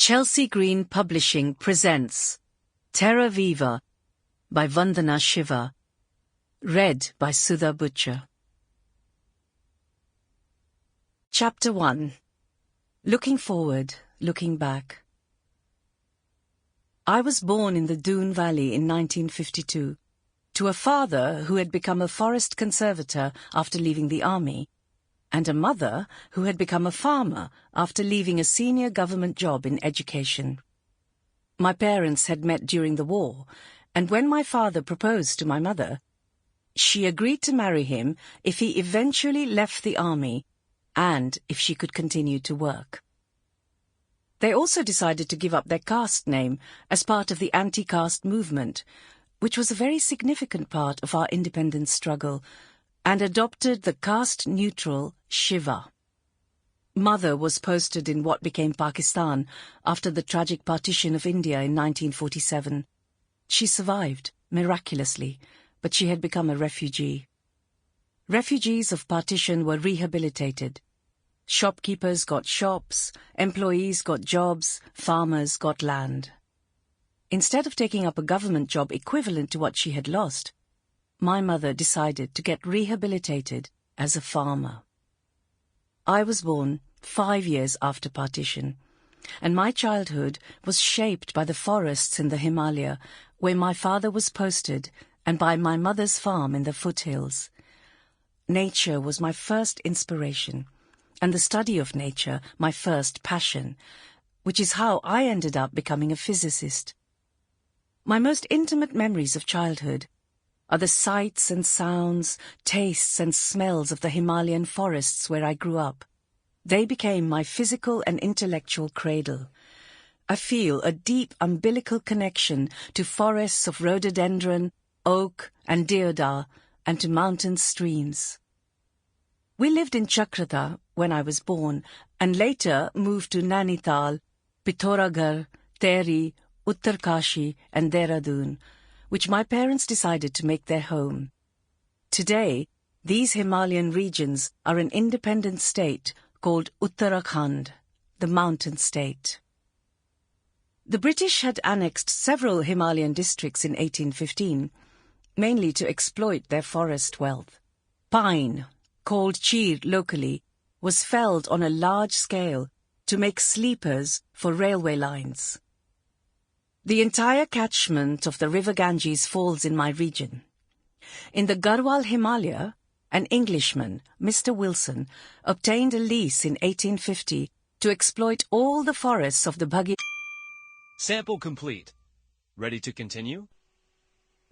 Chelsea Green Publishing presents Terra Viva by Vandana Shiva. Read by Sudha Bhuchar. Chapter 1. Looking Forward, Looking Back. I was born in the Doon Valley in 1952, to a father who had become a forest conservator after leaving the army, and a mother who had become a farmer after leaving a senior government job in education. My parents had met during the war, and when my father proposed to my mother, she agreed to marry him if he eventually left the army and if she could continue to work. They also decided to give up their caste name as part of the anti-caste movement, which was a very significant part of our independence struggle, and adopted the caste-neutral Shiva. Mother was posted in what became Pakistan after the tragic partition of India in 1947. She survived, miraculously, but she had become a refugee. Refugees of partition were rehabilitated. Shopkeepers got shops, employees got jobs, farmers got land. Instead of taking up a government job equivalent to what she had lost, my mother decided to get rehabilitated as a farmer. I was born 5 years after partition, and my childhood was shaped by the forests in the Himalaya, where my father was posted, and by my mother's farm in the foothills. Nature was my first inspiration, and the study of nature my first passion, which is how I ended up becoming a physicist. My most intimate memories of childhood are the sights and sounds, tastes and smells of the Himalayan forests where I grew up. They became my physical and intellectual cradle. I feel a deep umbilical connection to forests of rhododendron, oak and deodar, and to mountain streams. We lived in Chakrata when I was born, and later moved to Nainital, Pithoragarh, Tehri, Uttarkashi and Dehradun, which my parents decided to make their home. Today, these Himalayan regions are an independent state called Uttarakhand, the mountain state. The British had annexed several Himalayan districts in 1815, mainly to exploit their forest wealth. Pine, called cheer locally, was felled on a large scale to make sleepers for railway lines. The entire catchment of the river Ganges falls in my region. In the Garhwal Himalaya, an Englishman, Mr. Wilson, obtained a lease in 1850 to exploit all the forests of the Bhagi. Sample complete. Ready to continue?